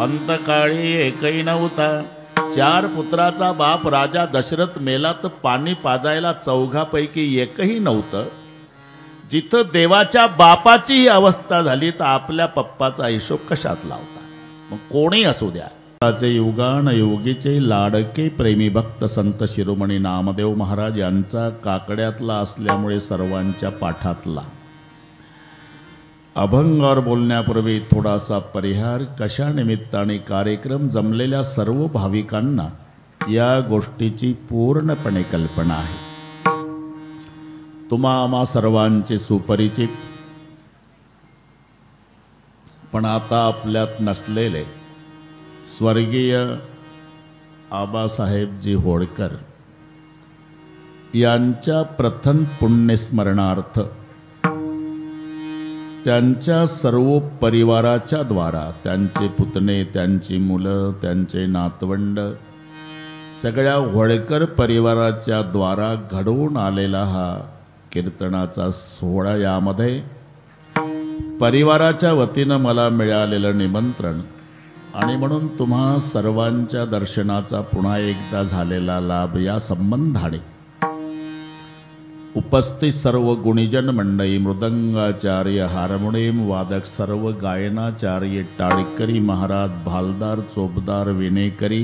अंतकाळी एकही नव्हता. 4 पुत्राचा बाप राजा दशरथ मेला तर पाणी पाजायला चौघापैकी एकही नव्हतं. जिथं देवाच्या बापाची ही अवस्था झाली तर आपल्या पप्पाचा हिशोब कशात लावता. मग कोणी असू द्या. युगान योगीचे लाडके प्रेमी भक्त संत शिरोमणी नामदेव महाराज यांचा काकड्यातला असल्यामुळे सर्वांच्या पाठातला. अभंगावर बोलण्यापूर्वी थोडासा परिहार. कशा निमित्ताने कार्यक्रम जमलेल्या सर्व भाविकांना या गोष्टीची पूर्णपणे कल्पना आहे. तुम्हा आम्हा सर्वांचे सुपरिचित पण आता आपल्यात नसलेले स्वर्गीय आबासाहेबजी होळकर यांच्या प्रथम पुण्यस्मरणार्थ त्यांच्या सर्व परिवाराच्या द्वारा त्यांचे पुतणे, त्यांची मुलं, त्यांचे नातवंड, सगळ्या होळकर परिवाराच्या द्वारा घडवून आलेला हा कीर्तनाचा सोहळा. यामध्ये परिवाराच्या वतीनं मला मिळालेलं निमंत्रण आणि म्हणून तुम्हा सर्वांच्या दर्शनाचा पुन्हा एकदा झालेला लाभ या संबंधाने उपस्थित सर्व गुणीजन मंडळी, मृदंगाचार्य, हार्मोनियम वादक, सर्व गायनाचार्य, टाळकरी महाराज, भालदार, चोपदार, विनेकरी,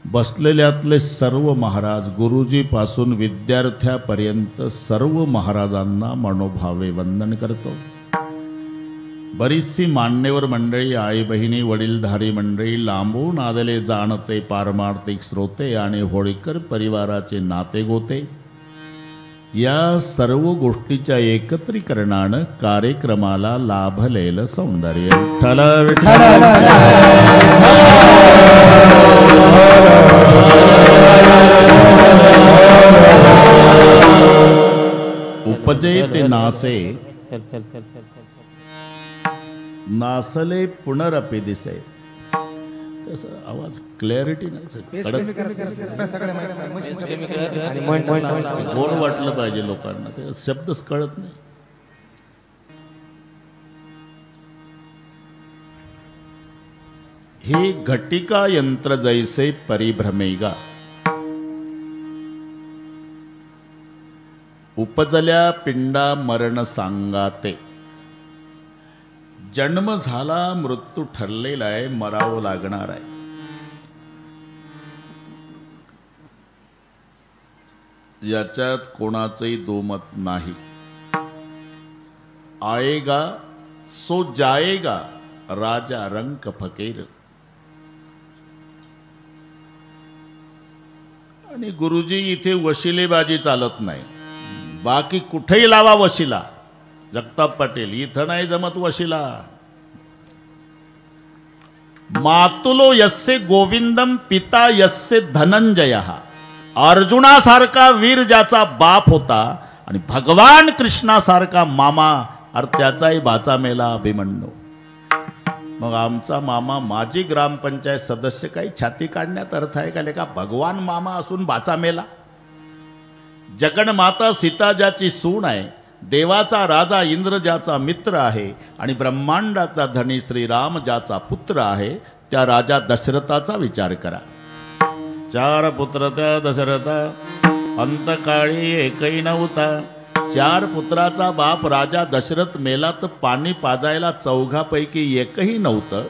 बसलेल्यातले सर्व महाराज, गुरुजीपासून विद्यार्थ्यापर्यंत सर्व महाराजांना मनोभावे वंदन करतो. बरीचशी मान्यवर मंडळी, आई बहिणी, वडीलधारी मंडळी, लांबून आलेले जाणते पारमार्थिक श्रोते आणि होळकर परिवाराचे नातेगोते, या सर्व गोष्टीच्या एकत्रीकरणानं कार्यक्रमाला लाभलेलं सौंदर्य. उपजे ते नासे, नासले पुनरपि दिसे. आवाज क्लॅरिटी नाही, गोड वाटलं पाहिजे लोकांना, ते शब्दच कळत नाही. ही घटिका यंत्र जैसे परिभ्रमेगा, उपजल्या पिंडा मरण सांगाते. जन्म झाला, मृत्यू ठरलेला आहे, मरावं लागणार आहे. याच्यात कोणाचंही दोमत नाही. आएगा सो जाएगा, राजा रंक फकीर. आणि गुरुजी इथे वशिलेबाजी चालत नाही. बाकी कुठेही लावा वशिला, जगताप पाटील, इथं नाही जमत वशिला. मातुलो यस्से गोविंदम पिता यस्से धनंजय. अर्जुनासारखा वीर ज्याचा बाप होता आणि भगवान कृष्णासारखा मामा, अरे त्याचाही बाचा मेला अभिमन्यू. मग आमचा मामा माजी ग्रामपंचायत सदस्य, काही छाती काढण्यात अर्थ आहे का? लेका भगवान मामा असून बाचा मेला. जगन्माता सीता ज्याची सून आहे, देवाचा राजा इंद्र ज्याचा मित्र आहे आणि ब्रह्मांडाचा धनी श्रीराम ज्याचा पुत्र आहे, त्या राजा दशरथाचा विचार करा. 4 पुत्र त्या दशरथा, अंतकाळी एकही नव्हता. 4 पुत्राचा बाप राजा दशरथ मेला तर पाणी पाजायला चौघापैकी एकही नव्हतं.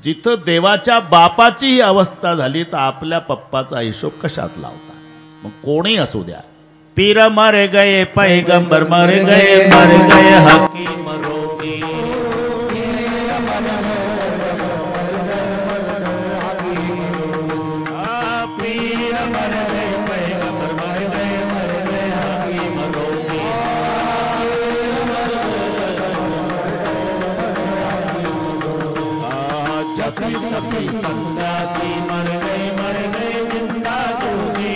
जिथं देवाच्या बापाची ही अवस्था झाली तर आपल्या पप्पाचा हिशोब कशात लावता. मग कोणी असू द्या. पीर मर गए, पैगंबर मर गए, मर गए हकीम रोगी. पीर मर गए, पैगंबर मर गए, मर गए हकीम रोगी. जपी तपी सन्यासी मर गए जिंदा जोगी.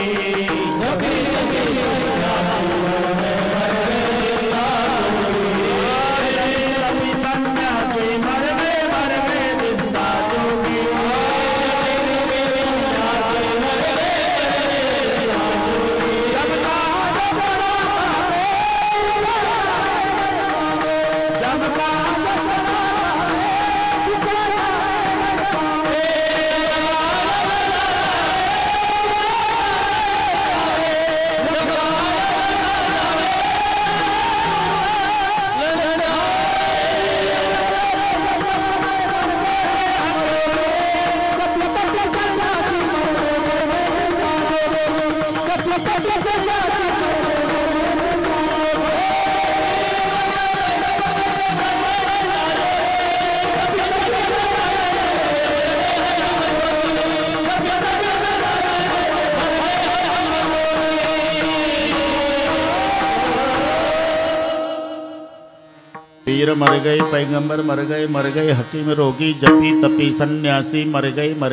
पीर मर गए, पैगंबर मर गए, हकीम रोगी, जपी तपी सन्यासी मर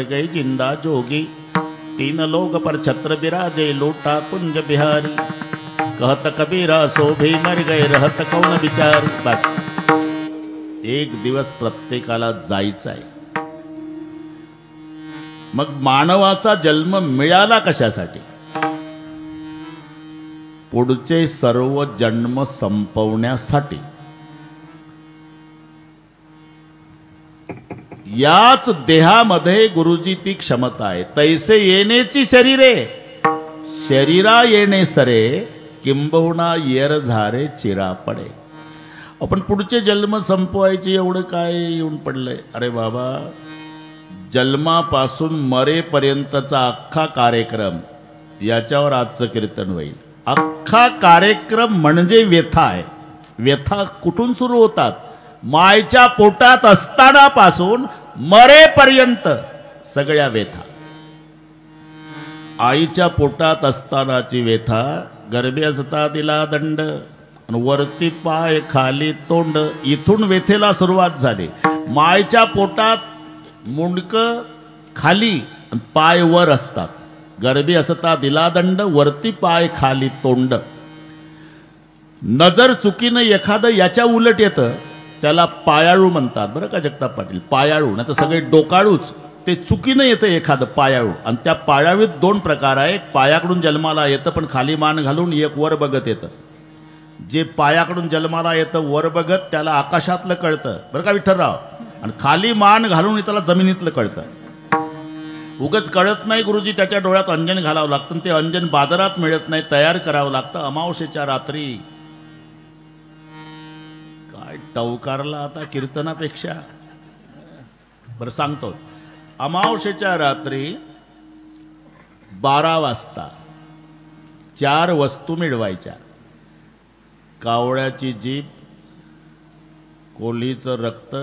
गए जिंदा जोगी। तीन लोग पर छत्र बिराजे, लोटा कुंज बिहारी। कहत कबीरा सो भी मर गए, रहत कौन बिचारी। बस एक दिवस प्रत्येकाला जायचं आहे। मग मानवाचा जन्म मिळाला कशासाठी? पुढचे सर्व जन्म संपवण्यासाठी। याच देहामध्ये गुरुजी ती क्षमता आहे। तैसे येण्याची शरीरे, शरीरा येणे सरे, किंबहुना येर झारे चिरा पडे। आपण पुढचे जन्म संपवायचे एवढं काय येऊन पडलंय? अरे बाबा, जन्मापासून मरेपर्यंतचा अख्खा कार्यक्रम, याच्यावर आजचं कीर्तन होईल। अख्खा कार्यक्रम म्हणजे व्यथा आहे। व्यथा कुठून सुरू होतात? मायच्या पोटात असताना पासून मरेपर्यंत सगळ्या व्यथा। आईच्या पोटात असतानाची व्यथा, गर्भे असता तिला दंड, वरती पाय खाली तोंड, इथून व्यथेला सुरुवात झाली। मायच्या पोटात मुंडकं खाली आणि पाय वर असतात। गर्भी असता दिला दंड, वरती पाय खाली तोंड। नजर चुकीनं एखादं याच्या उलट येतं, त्याला पायाळू म्हणतात बरं का जगताप पाटील। पायाळू नाही तर सगळे डोकाळूच, ते चुकीनं येतं एखादं पायाळू। आणि त्या पायाळूत दोन प्रकार आहे, एक पायाकडून जन्माला येतं पण खाली मान घालून, एक वर बघत येतं। जे पायाकडून जन्माला येतं वर बघत, त्याला आकाशातलं कळतं बरं का विठ्ठलराव, आणि खाली मान घालून त्याला जमिनीतलं कळतं। उगच कळत नाही गुरुजी, त्याच्या डोळ्यात अंजन घालावं लागतं, ते अंजन बाजारात मिळत नाही, तयार करावं लागतं अमावस्येच्या रात्री। काय टवकारला आता कीर्तनापेक्षा, बरं सांगतोच। अमावस्येच्या रात्री 12 वाजता 4 वस्तू मिळवायच्या: कावळ्याची जीभ, कोल्हीचं रक्त,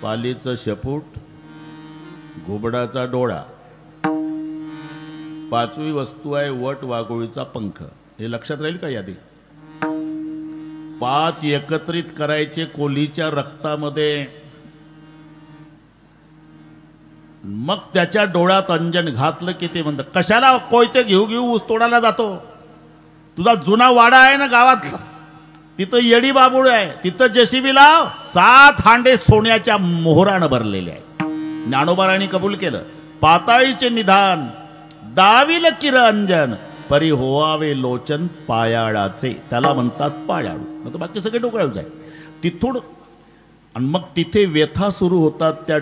पालीचं शेपूट, घुबडाचा डोळा। 5वी वस्तू आहे वट वाघोळीचा पंख। हे लक्षात राहील का यादी? 5 एकत्रित करायचे कोल्हीच्या रक्तामध्ये, मग त्याच्या डोळ्यात अंजन घातलं की ते म्हणतं, कशाला कोयते घेऊ घेऊ ऊस तोडायला जातो? तुझा जुना वाडा आहे ना गावातला, तिथं येडी बाबुळ आहे, तिथं जेसीबी लाव, 7 हांडे सोन्याच्या मोहरानं भरलेले आहे। ज्ञानोबारांनी कबूल केलं, पाताळीचे निधान, दाविल किर अंजन, परी होवावे लोचन पायाळाचे, त्याला म्हणतात पायाळू, नाही तर बाकी सगळे डोकळाच आहे। तिथून आणि मग तिथे व्यथा सुरू होतात, त्या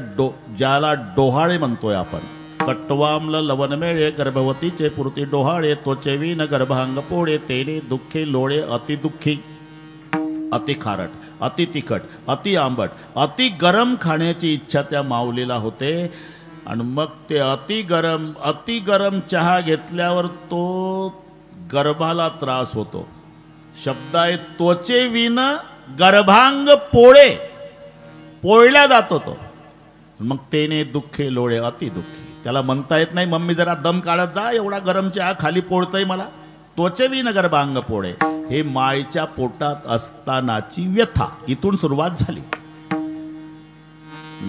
ज्याला डोहाळे म्हणतोय आपण। कट्वामल लवन मेळे, गर्भवतीचे पुरती डोहाळे, त्वचे विन गर्भांग पोळे, तेने दुःखे लोळे अति दुःखी। अति खारट, अति तिखट, अति आंबट, अति गरम खाण्याची इच्छा त्या माऊलीला होते। आणि मग ते अति गरम चहा घेतल्यावर तो गर्भाला त्रास होतो। शब्द आहे त्वचे विन गर्भांग पोळे, पोळल्या जातो तो। मग तेने दुःखे लोळे अति दुःखी, त्याला म्हणता येत नाही मम्मी जरा दम काढत जा, एवढा गरम चहा खाली पोळतय मला। त्वचेवी न गर्भांग पोळे, हे मायच्या पोटात असतानाची व्यथा, इथून सुरुवात झाली।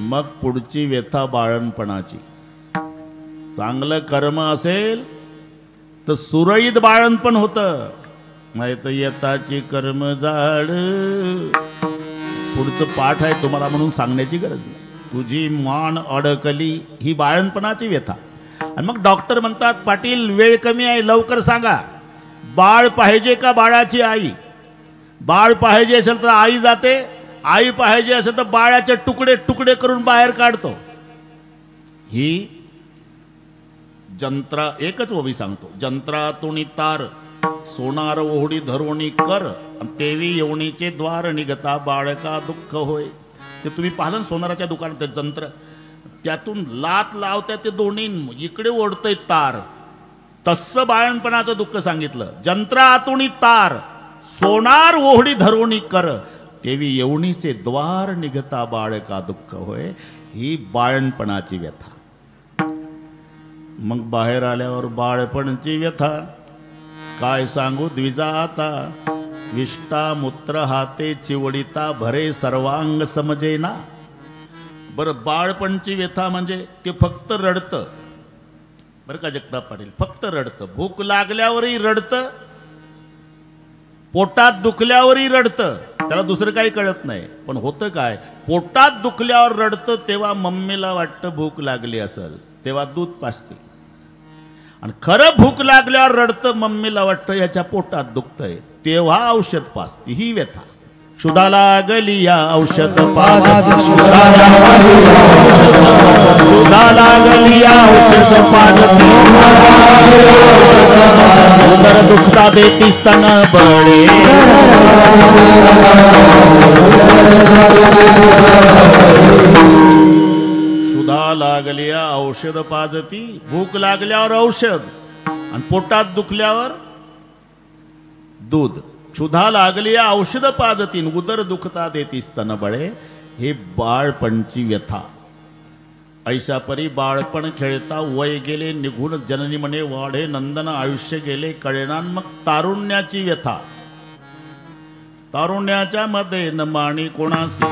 मग पुढची व्यथा बाळणपणाची। चांगलं कर्म असेल तर सुरळीत बाळणपण होतं, नाही तर येताची कर्म जाड। पुढचं पाठ आहे तुम्हाला म्हणून सांगण्याची गरज नाही। तुझी मान अडकली, ही बाळणपणाची व्यथा। आणि मग डॉक्टर म्हणतात, पाटील वेळ कमी आहे, लवकर सांगा, बाळ पाहिजे का बाळाची आई? बाळ पाहिजे असेल तर आई जाते, आई पाहिजे असेल तर बाळाचे तुकडे तुकडे करून बाहेर काढतो। ही जंत्रा, एकच ओवी सांगतो, जंत्रातुनी तार, सोनार ओहडी धरोणी कर, तेवी येवणीचे द्वार, निघता बाळका दुःख होय। ते तुम्ही पाहिलं सोनाराच्या दुकानात ते जंत्र, त्यातून लात लावत्या ते दोन्ही इकडे ओढतय तार, तस्स बाळणपणाचं दुःख सांगितलं। जंत्रातुनी तार, सोनार ओहडी धरोणी कर, तेवी येवणीचे द्वार, निघता बाळका दुःख होय। ही बाळणपणाची व्यथा। मग बाहेर आल्यावर बाळपणची व्यथा, काय सांगू द्विजा आता, विष्टा मूत्र हाते चिवडिता भरे सर्वांग समजेना. बरं, बाळपणची व्यथा म्हणजे ते फक्त रडतं. बरं का जगताप पाटील, फक्त रडतं. भूक लागल्यावरही रडतं, पोटात दुखल्यावरही रडतं, त्याला दुसरं काही कळत नाही. पण होतं काय, पोटात दुखल्यावर रडतं तेव्हा मम्मीला वाटतं भूक लागली असेल, तेव्हा दूध पाजते. आणि खरं भूक लागल्यावर रडतं, मम्मीला वाटतं याच्या पोटात दुखतंय, तेव्हा औषध पाजते. ही व्यथा. क्षुधा लागली या औषध पाजती, क्षुधा लागली या औषध पाजती, उदर दुखता देती स्तन बळे. क्षुधा लागल्या औषध पाजती, भूक लागल्यावर औषध आणि पोटात दुखल्यावर दूध. क्षुधा लागली औषध पाजतीन, उदर दुखता देती स्तन बळे. हे बाळपणची व्यथा. ऐशा परी बाळपण खेळता वय गेले निघून, जननी म्हणे वाढे नंदन आयुष्य गेले कळेना. मग तारुण्याची व्यथा. तारुण्याच्या मध्ये न माणी कोणासी,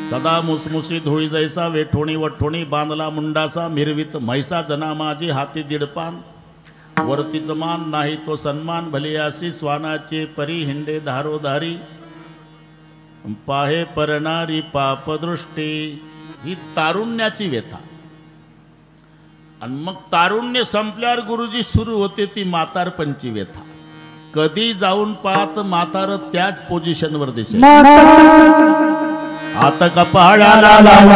सदा मुसमुसी धुळी जैसा वेठोणी वठोणी, बांधला मुंडासा मिरवित म्हैसा, जना माझी हाती दीडपान. वरतीच मान नाही तो सन्मान, भले असी स्वानाचे परी, हिंडे धारोधारी पाहे परणारी पापदृष्टी. ही तारुण्याची व्यथा. आणि मग तारुण्य संपल्यावर गुरुजी सुरू होते ती म्हातारपणची व्यथा. कधी जाऊन पाहत म्हातार त्याच पोझिशनवर दिसेल. हात कपाळाला लावून